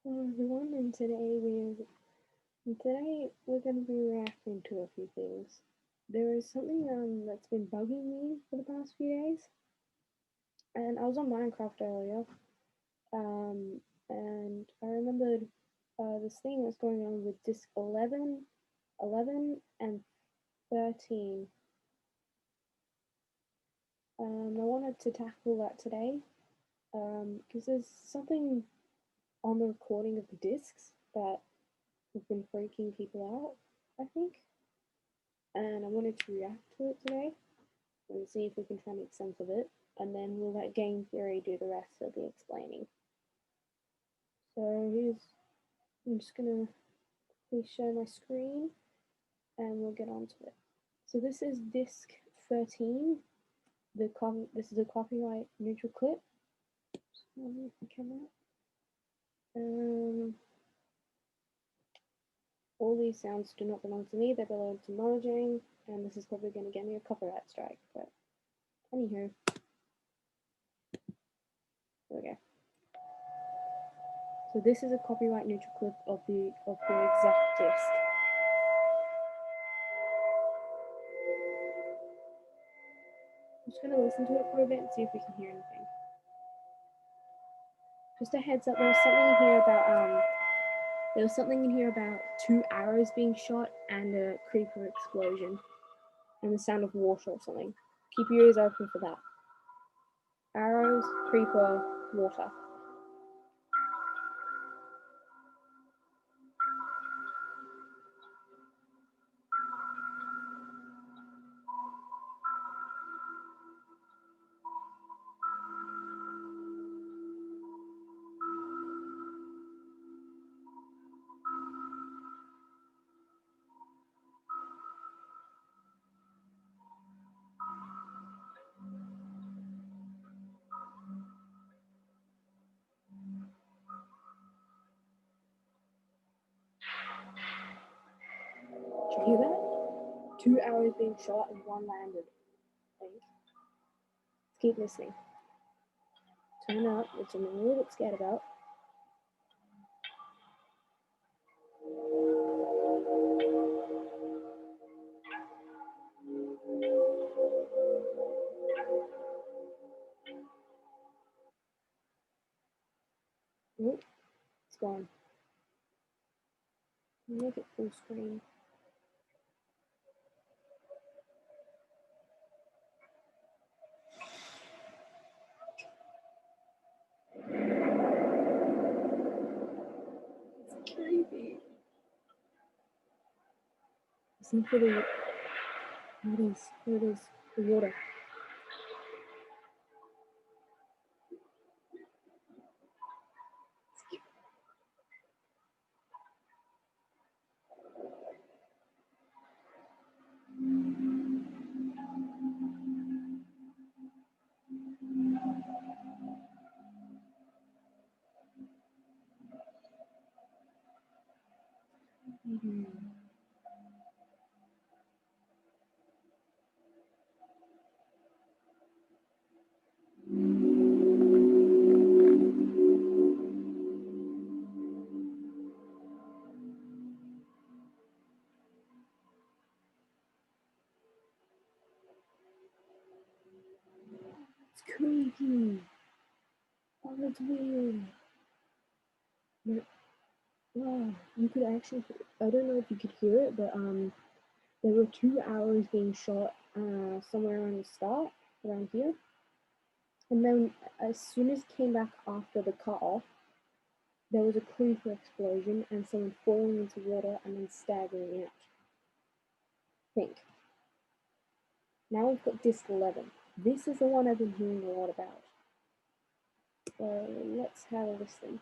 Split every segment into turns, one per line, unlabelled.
Hello everyone, and today we're going to be reacting to a few things. There is something that's been bugging me for the past few days, and I was on Minecraft earlier, and I remembered this thing that's going on with disk 11, and 13. I wanted to tackle that today because there's something on the recording of the discs that has been freaking people out, I think. And I wanted to react to it today and see if we can try and make sense of it. And then we'll let Game Theory do the rest of the explaining. So I'm just gonna please share my screen and we'll get on to it. So this is disc 13. This is a copyright neutral clip. Just move the camera. All these sounds do not belong to me, they belong to Mojang, and this is probably going to get me a copyright strike, but anywho. There we go. So this is a copyright neutral clip of the exact disc. I'm just gonna listen to it for a bit and see if we can hear anything. Just a heads up, there was something in here about 2 arrows being shot and a creeper explosion and the sound of water or something. Keep your ears open for that. Arrows, creeper, water. Did you hear that? 2 arrows being shot and 1 landed. I think. Let's keep listening. Turn up, which I'm a little bit scared about. Nope, it's gone. Make it full screen. It's creepy. Listen for the the water. It's creepy. Oh, that's weird. But, wow, you could actually, I don't know if you could hear it, but there were 2 arrows being shot somewhere around the start, around here. And then as soon as it came back after the cut off, there was a creeper explosion and someone falling into water and then staggering out. Think. Now we've got disc 11. This is the one I've been hearing a lot about. So let's have a listen.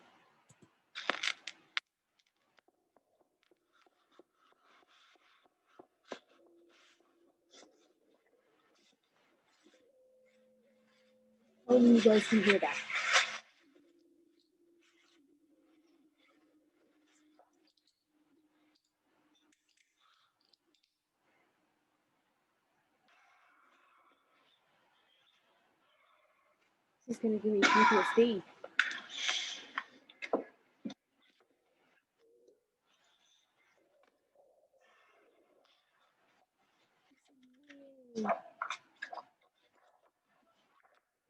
Only you guys can hear that. This is going to give me PTSD.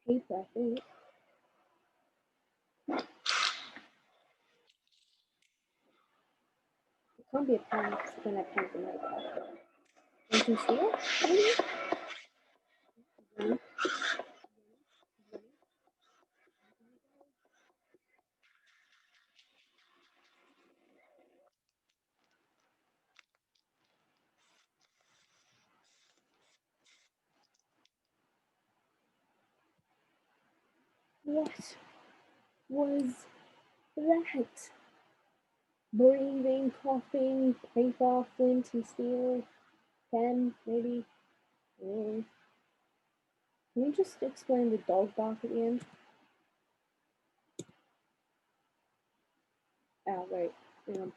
Paper, I think. It can't be a pen because then I can't remember. And some steel, maybe? What was that? Breathing, coughing, paper, flint and steel, pen, maybe. Can you just explain the dog bark at the end? Oh, wait. Hang on.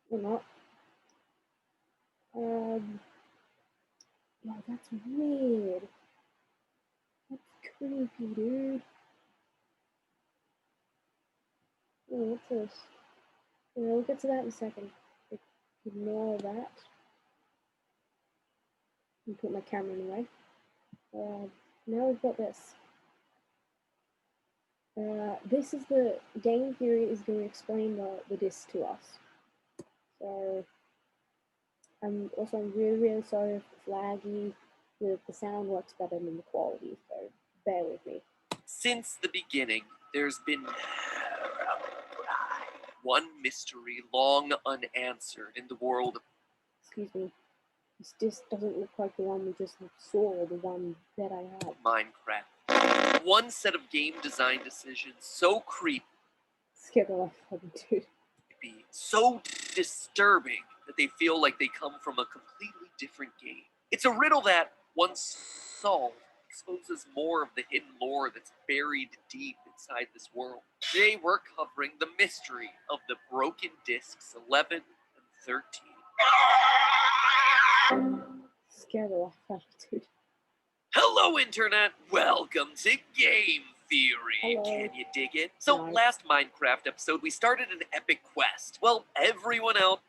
Or not. Yeah, that's weird. That's creepy, dude. Oh, what's this? Yeah, we'll get to that in a second. Ignore that. And put my camera away. Now we've got this. This is the game theory is going to explain the disc to us. So, I'm really sorry if it's laggy. The sound works better than the quality, so bear with me.
Since the beginning, there's been one mystery long unanswered in the world of
Excuse me. This disc doesn't look like the one we just saw, the one that I had.
Minecraft. One set of game design decisions so creepy,
Scared the life out of me, dude.
so disturbing that they feel like they come from a completely different game. It's a riddle that, once solved, exposes more of the hidden lore that's buried deep inside this world. Today we're covering the mystery of the broken discs 11 and 13.
Scared the life out of me, dude.
Hello, Internet! Welcome to Game Theory.
Hello.
Can you dig it? So,
Nice.
last Minecraft episode, we started an epic quest. Well, everyone else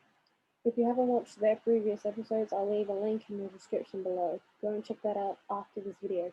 If you haven't watched their previous episodes, I'll leave a link in the description below. Go and check that out after this video.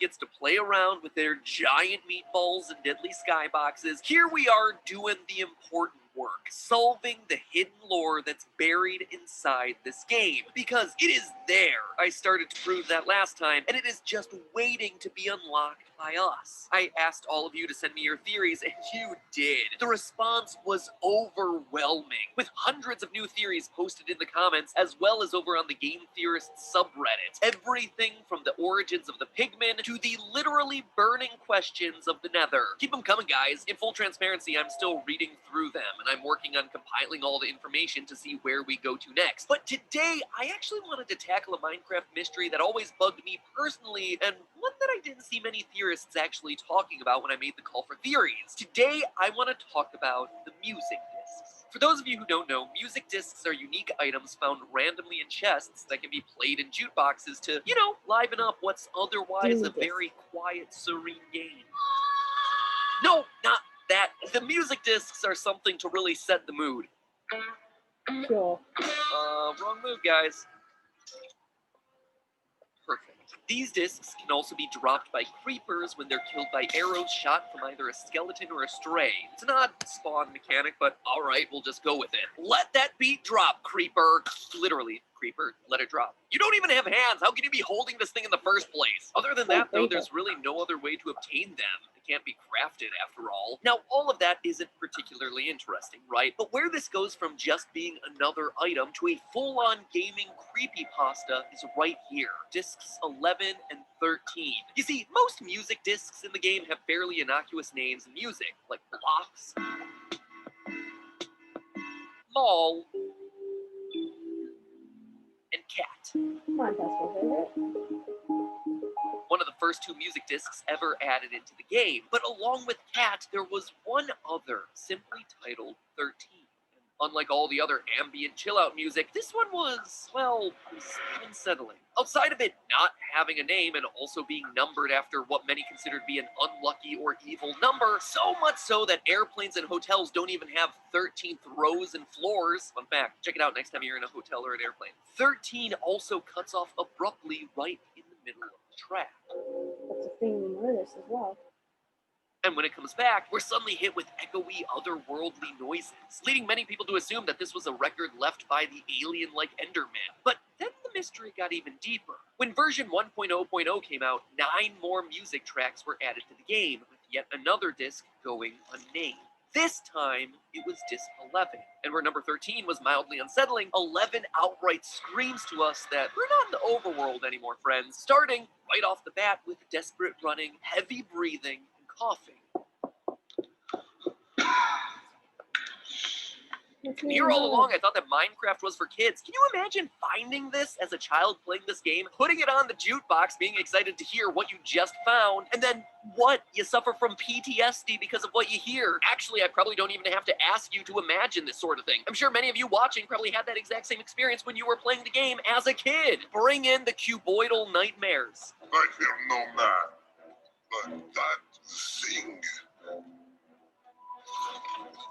gets to play around with their giant meatballs and deadly skyboxes. Here we are doing the important work, solving the hidden lore that's buried inside this game, because it is there. I started to prove that last time, and it is just waiting to be unlocked by us. I asked all of you to send me your theories, and you did. The response was overwhelming, with hundreds of new theories posted in the comments, as well as over on the Game Theorist subreddit. Everything from the origins of the pigmen to the literally burning questions of the nether. Keep them coming, guys. In full transparency, I'm still reading through them, and I'm working on compiling all the information to see where we go to next. But today, I actually wanted to tackle a Minecraft mystery that always bugged me personally, and one that I didn't see many theorists actually talking about when I made the call for theories. Today, I want to talk about the music discs. For those of you who don't know, music discs are unique items found randomly in chests that can be played in jukeboxes to, liven up what's otherwise a very quiet, serene game. No, not that. The music discs are something to really set the mood.
Sure.
Wrong move, guys. Perfect. These discs can also be dropped by creepers when they're killed by arrows shot from either a skeleton or a stray. It's an odd spawn mechanic, but alright, we'll just go with it. Let that beat drop, creeper. Literally, creeper, let it drop. You don't even have hands. How can you be holding this thing in the first place? Other than that, though, there's really no other way to obtain them. They can't be crafted, after all. Now, all of that isn't particularly interesting, right? But where this goes from just being another item to a full-on gaming creepypasta is right here. Discs 11 and 13. You see, most music discs in the game have fairly innocuous names in music, like Blocks, Mall, and Cat.
Mine's my favorite.
One of the first two music discs ever added into the game. But along with Cat, there was one other, simply titled 13. And Unlike all the other ambient chill-out music, this one was, well, unsettling. Outside of it not having a name and also being numbered after what many consider to be an unlucky or evil number, so much so that airplanes and hotels don't even have 13th rows and floors. Fun fact, check it out next time you're in a hotel or an airplane. 13 also cuts off abruptly right in the middle of the track.
That's a thing we noticed as well.
And when it comes back, we're suddenly hit with echoey, otherworldly noises, leading many people to assume that this was a record left by the alien-like Enderman. But then the mystery got even deeper. When version 1.0.0 came out, 9 more music tracks were added to the game, with yet another disc going unnamed. This time, it was disc 11. And where number 13 was mildly unsettling, 11 outright screams to us that we're not in the overworld anymore, friends. Starting right off the bat with desperate running, heavy breathing, and coughing. Here all along, I thought that Minecraft was for kids. Can you imagine finding this as a child playing this game, putting it on the jukebox, being excited to hear what you just found, and then what? You suffer from PTSD because of what you hear. Actually, I probably don't even have to ask you to imagine this sort of thing. I'm sure many of you watching probably had that exact same experience when you were playing the game as a kid. Bring in the cuboidal nightmares.
I fear no man, but that thing,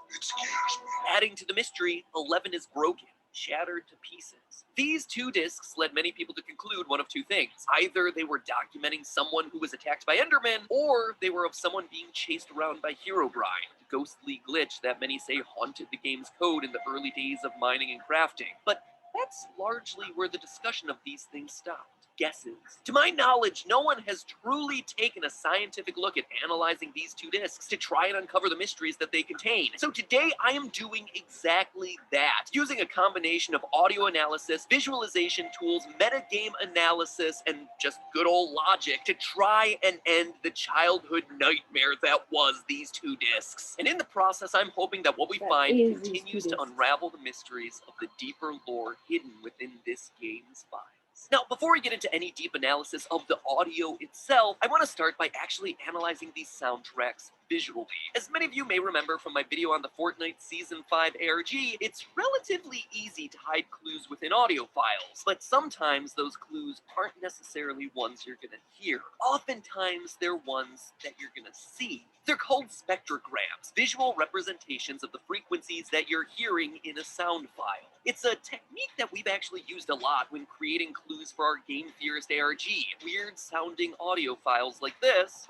it scares me.
Adding to the mystery, 11 is broken, shattered to pieces. These 2 discs led many people to conclude one of 2 things. Either they were documenting someone who was attacked by Endermen, or they were of someone being chased around by Herobrine, the ghostly glitch that many say haunted the game's code in the early days of mining and crafting. But that's largely where the discussion of these things stopped. Guesses. To my knowledge, no one has truly taken a scientific look at analyzing these 2 discs to try and uncover the mysteries that they contain. So today I am doing exactly that, using a combination of audio analysis, visualization tools, metagame analysis, and just good old logic to try and end the childhood nightmare that was these 2 discs. And in the process, I'm hoping that what we find continues to unravel the mysteries of the deeper lore hidden within this game's files. Now, before we get into any deep analysis of the audio itself, I want to start by actually analyzing these soundtracks visually. As many of you may remember from my video on the Fortnite Season 5 ARG, it's relatively easy to hide clues within audio files, but sometimes those clues aren't necessarily ones you're gonna hear. Oftentimes, they're ones that you're gonna see. They're called spectrograms, visual representations of the frequencies that you're hearing in a sound file. It's a technique that we've actually used a lot when creating clues for our Game Theorist ARG. Weird sounding audio files like this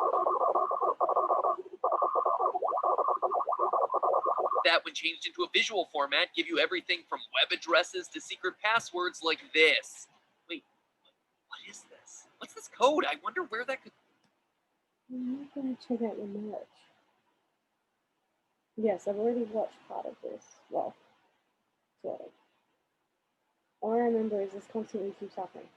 that, when changed into a visual format, give you everything from web addresses to secret passwords like this. Wait, what is this? What's this code? I wonder where that could...
I'm not gonna check out your merch. Yes, I've already watched part of this. Well, sort of. All I remember is this constantly keeps happening.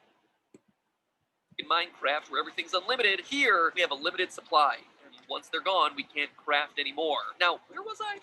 In Minecraft, where everything's unlimited, here we have a limited supply. And once they're gone, we can't craft anymore. Now, where was I?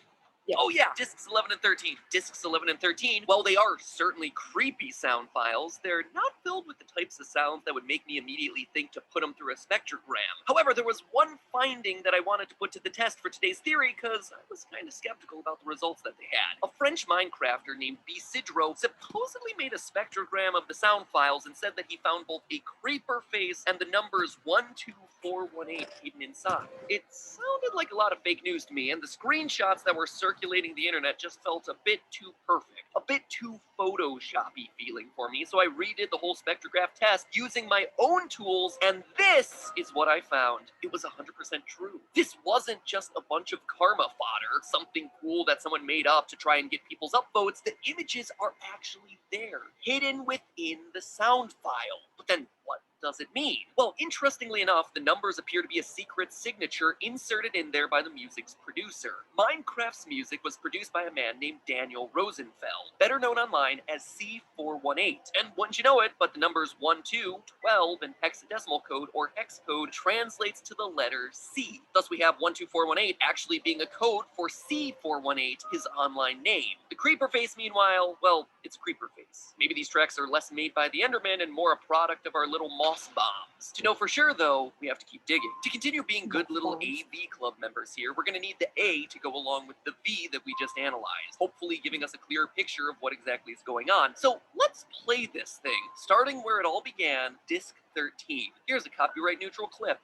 Yeah.
Oh yeah, discs 11 and 13. Discs 11 and 13, while they are certainly creepy sound files, they're not filled with the types of sounds that would make me immediately think to put them through a spectrogram. However, there was one finding that I wanted to put to the test for today's theory, because I was kind of skeptical about the results that they had. A French Minecrafter named Bisidro supposedly made a spectrogram of the sound files and said that he found both a creeper face and the numbers 12418 hidden inside. It sounded like a lot of fake news to me, and the screenshots that were circulating the internet just felt a bit too perfect, a bit too Photoshoppy feeling for me, so I redid the whole spectrograph test using my own tools, and this is what I found. It was 100% true. This wasn't just a bunch of karma fodder, something cool that someone made up to try and get people's upvotes. The images are actually there, hidden within the sound file. But then what does it mean? Well, interestingly enough, the numbers appear to be a secret signature inserted in there by the music's producer. Minecraft's music was produced by a man named Daniel Rosenfeld, better known online as C418. And wouldn't you know it, but the numbers 1, 2, 12, and hexadecimal code, or hex code, translates to the letter C. Thus we have 12418 actually being a code for C418, his online name. The creeper face, meanwhile, well, it's a creeper face. Maybe these tracks are less made by the Enderman and more a product of our little toss bombs. To know for sure, though, we have to keep digging. To continue being good little
Bombs.
AV club members here, we're going to need the A to go along with the V that we just analyzed, hopefully giving us a clearer picture of what exactly is going on. So let's play this thing, starting where it all began, disc 13. Here's a copyright neutral clip.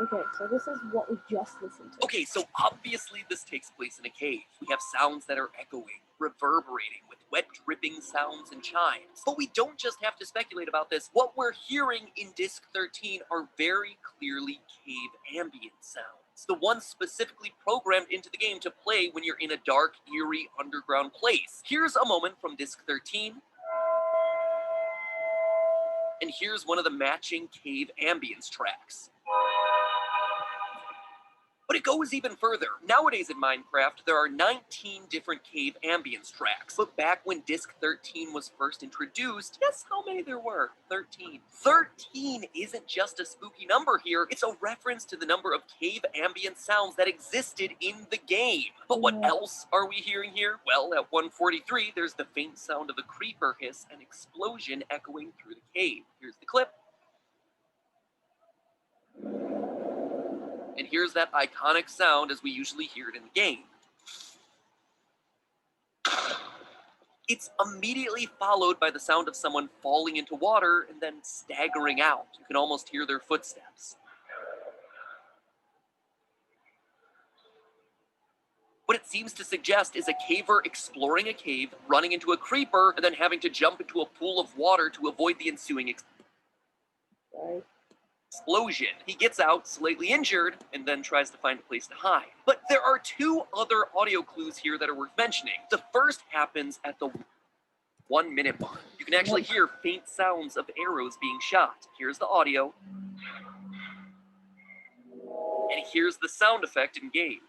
Okay, so this is what we just listened to.
Okay, so obviously this takes place in a cave. We have sounds that are echoing, reverberating, with wet dripping sounds and chimes. But we don't just have to speculate about this. What we're hearing in disc 13 are very clearly cave ambient sounds. The ones specifically programmed into the game to play when you're in a dark, eerie, underground place. Here's a moment from disc 13. And here's one of the matching cave ambience tracks. But it goes even further. Nowadays in Minecraft, there are 19 different cave ambience tracks. But back when disc 13 was first introduced, guess how many there were? 13. 13 isn't just a spooky number here, it's a reference to the number of cave ambient sounds that existed in the game. But what else are we hearing here? Well, at 143, there's the faint sound of a creeper hiss and explosion echoing through the cave. Here's the clip. And here's that iconic sound as we usually hear it in the game. It's immediately followed by the sound of someone falling into water and then staggering out. You can almost hear their footsteps. What it seems to suggest is a caver exploring a cave, running into a creeper, and then having to jump into a pool of water to avoid the ensuing explosion. He gets out, slightly injured, and then tries to find a place to hide. But there are two other audio clues here that are worth mentioning. The first happens at the 1 minute mark. You can actually hear faint sounds of arrows being shot. Here's the audio. And here's the sound effect in game.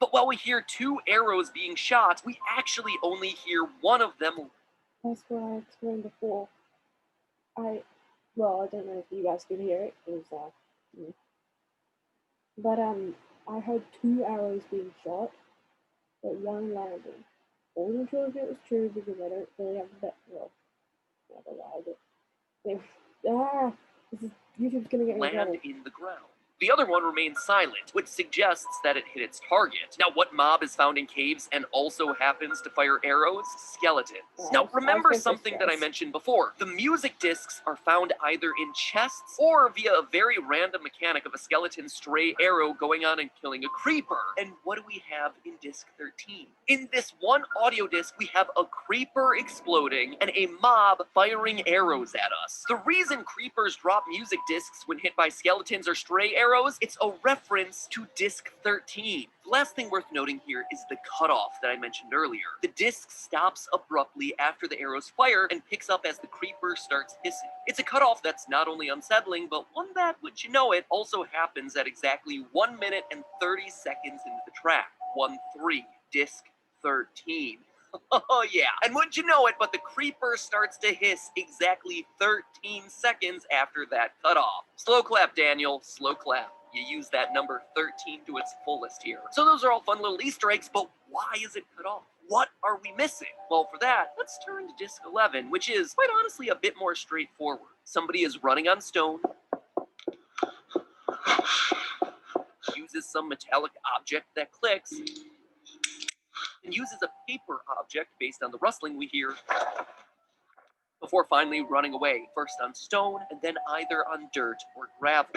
But while we hear two arrows being shot, we actually only hear one of them.
That's what I explained before. Well, I don't know if you guys could hear it. It was, But, I heard two arrows being shot, but one landed. I wasn't sure if it was true because I don't really have that, well, never lied it. YouTube's gonna get me in trouble.
Land in the ground. The other one remains silent, which suggests that it hit its target. Now, what mob is found in caves and also happens to fire arrows? Skeletons. Now, remember something that I mentioned before. The music discs are found either in chests or via a very random mechanic of a skeleton stray arrow going on and killing a creeper. And what do we have in disc 13? In this one audio disc, we have a creeper exploding and a mob firing arrows at us. The reason creepers drop music discs when hit by skeletons or stray arrows, it's a reference to disc 13. The last thing worth noting here is the cutoff that I mentioned earlier. The disc stops abruptly after the arrows fire and picks up as the creeper starts hissing. It's a cutoff that's not only unsettling, but one that, would you know it, also happens at exactly 1 minute and 30 seconds into the track. 1-3, disc 13. Oh yeah, and wouldn't you know it, but the creeper starts to hiss exactly 13 seconds after that cutoff. Slow clap, Daniel, slow clap. You use that number 13 to its fullest here. So those are all fun little Easter eggs, but why is it cut off? What are we missing? Well, for that, let's turn to disc 11, which is, quite honestly, a bit more straightforward. Somebody is running on stone, uses some metallic object that clicks, and uses a paper object based on the rustling we hear before finally running away, first on stone and then either on dirt or gravel.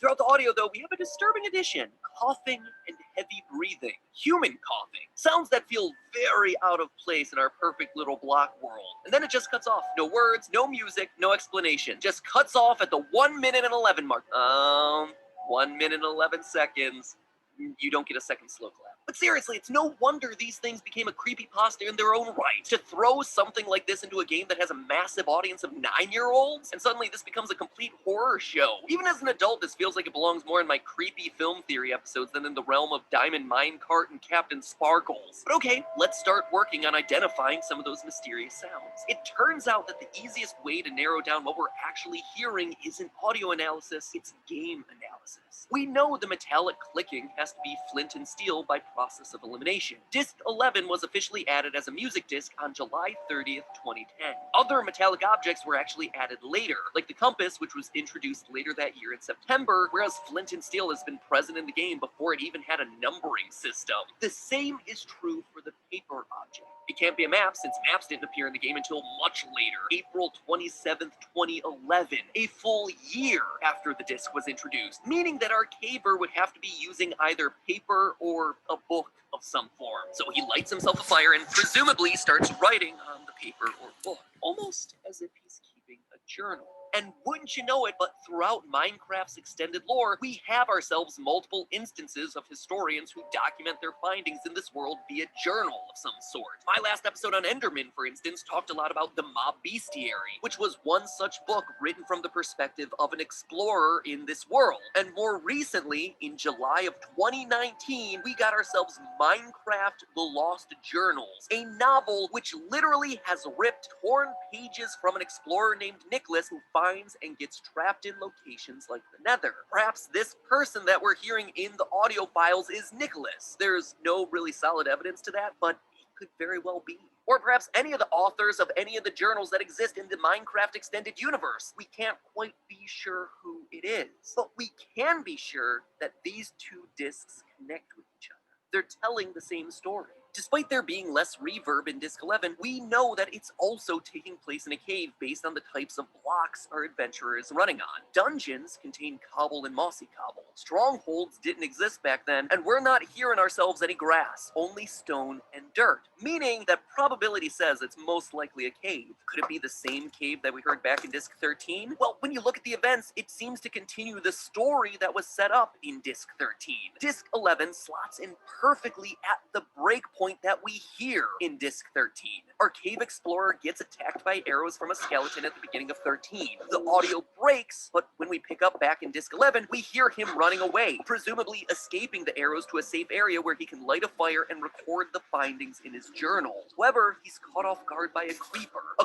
Throughout the audio, though, we have a disturbing addition: coughing and heavy breathing. Human coughing. Sounds that feel very out of place in our perfect little block world. And then it just cuts off. No words, no music, no explanation. Just cuts off at the 1 minute and 11 mark. 1 minute and 11 seconds. You don't get a second slow clap. But seriously, it's no wonder these things became a creepypasta in their own right. To throw something like this into a game that has a massive audience of 9-year-olds, and suddenly this becomes a complete horror show. Even as an adult, this feels like it belongs more in my creepy film theory episodes than in the realm of Diamond Minecart and Captain Sparkles. But okay, let's start working on identifying some of those mysterious sounds. It turns out that the easiest way to narrow down what we're actually hearing isn't audio analysis, it's game analysis. this. We know the metallic clicking has to be flint and steel by process of elimination. Disc 11 was officially added as a music disc on July 30th, 2010. Other metallic objects were actually added later, like the compass, which was introduced later that year in September, whereas flint and steel has been present in the game before it even had a numbering system. The same is true for the paper object. It can't be a map since maps didn't appear in the game until much later, April 27th, 2011, a full year after the disc was introduced, meaning that our caver would have to be using either paper or a book of some form. So he lights himself a fire and presumably starts writing on the paper or book, almost as if he's keeping a journal. And wouldn't you know it, but throughout Minecraft's extended lore, we have ourselves multiple instances of historians who document their findings in this world via journal of some sort. My last episode on Enderman, for instance, talked a lot about the Mob Bestiary, which was one such book written from the perspective of an explorer in this world. And more recently, in July of 2019, we got ourselves Minecraft The Lost Journals, a novel which literally has ripped torn pages from an explorer named Nicholas who finds and gets trapped in locations like the Nether. Perhaps this person that we're hearing in the audio files is Nicholas. There's no really solid evidence to that, but it could very well be. Or perhaps any of the authors of any of the journals that exist in the Minecraft extended universe. We can't quite be sure who it is, but we can be sure that these two discs connect with each other. They're telling the same story. Despite there being less reverb in Disc 11, we know that it's also taking place in a cave based on the types of blocks our adventurer is running on. Dungeons contain cobble and mossy cobble. Strongholds didn't exist back then, and we're not hearing ourselves any grass, only stone and dirt, meaning that probability says it's most likely a cave. Could it be the same cave that we heard back in Disc 13? Well, when you look at the events, it seems to continue the story that was set up in Disc 13. Disc 11 slots in perfectly at the breakpoint that we hear in Disc 13. Our cave explorer gets attacked by arrows from a skeleton at the beginning of 13. The audio breaks, but when we pick up back in Disc 11, we hear him running away, presumably escaping the arrows to a safe area where he can light a fire and record the findings in his journal. However, he's caught off guard by a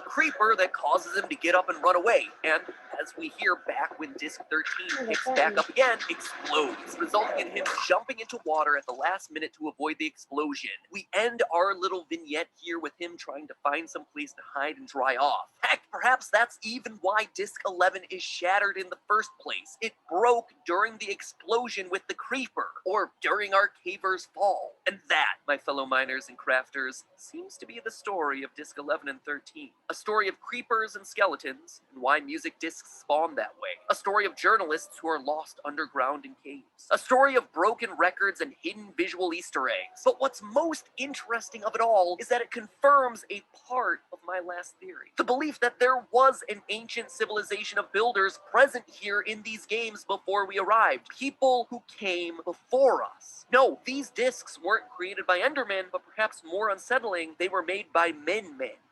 creeper that causes him to get up and run away, and as we hear back when Disc 13 picks back up again, explodes, resulting in him jumping into water at the last minute to avoid the explosion. We end our little vignette here with him trying to find some place to hide and dry off. Heck, perhaps that's even why Disc 11 is shattered in the first place. It broke during the explosion with the creeper, or during our caver's fall. And that, my fellow miners and crafters, seems to be the story of Disc 11 and 13. A story of creepers and skeletons, and why music discs spawn that way. A story of journalists who are lost underground in caves. A story of broken records and hidden visual Easter eggs. But what's most interesting of it all is that it confirms a part of my last theory. The belief that there was an ancient civilization of builders present here in these games before we arrived. People who came before us. No, these discs weren't created by Endermen, but perhaps more unsettling, they were made by men.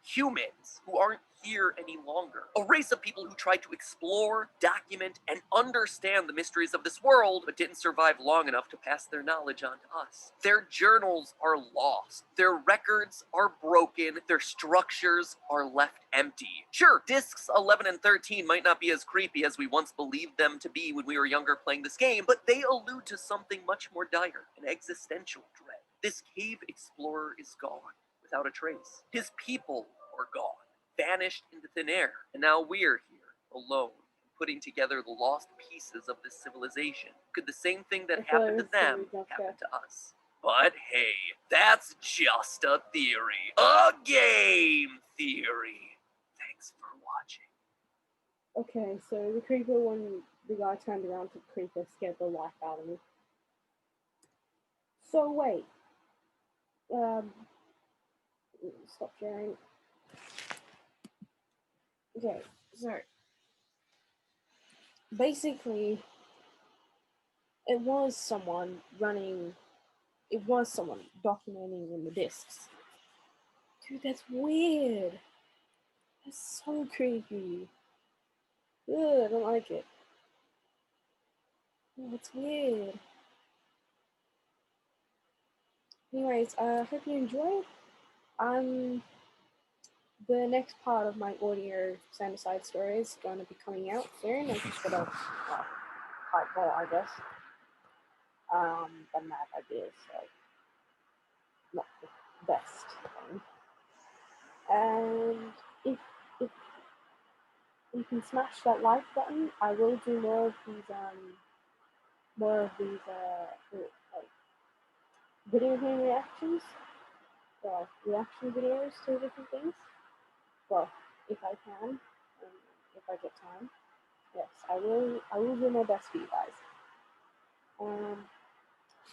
Humans who aren't here any longer. A race of people who tried to explore, document, and understand the mysteries of this world, but didn't survive long enough to pass their knowledge on to us. Their journals are lost. Their records are broken. Their structures are left empty. Sure, discs 11 and 13 might not be as creepy as we once believed them to be when we were younger playing this game, but they allude to something much more dire, an existential dread. This cave explorer is gone, without a trace. His people are gone, vanished into thin air, and now we're here, alone, putting together the lost pieces of this civilization. Could the same thing that happened to them happen to us? But hey, that's just a theory. A game theory. Thanks for watching.
Okay, so the creeper, when the guy turned around to the creeper, scared the life out of me. So wait. Stop sharing. Okay, so basically, it was someone documenting in the discs. Dude, that's weird. That's so creepy. Ugh, I don't like it. Oh, that's weird. Anyways, I hope you enjoyed. The next part of my audio Sanderside story is going to be coming out soon. I just got a type ball, I guess. But mad ideas, like not the best thing. And if you can smash that like button, I will do more of these like video game reactions, well, reaction videos to different things. Well, if I can, and if I get time, yes, I will. I will do my best for you guys.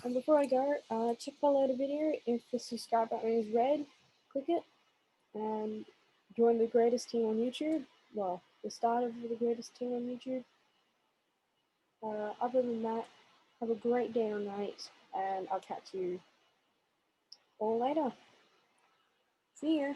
And before I go, check below the video. If the subscribe button is red, click it and join the greatest team on YouTube. Well, the start of the greatest team on YouTube. Other than that, have a great day or night, and I'll catch you all later. See ya.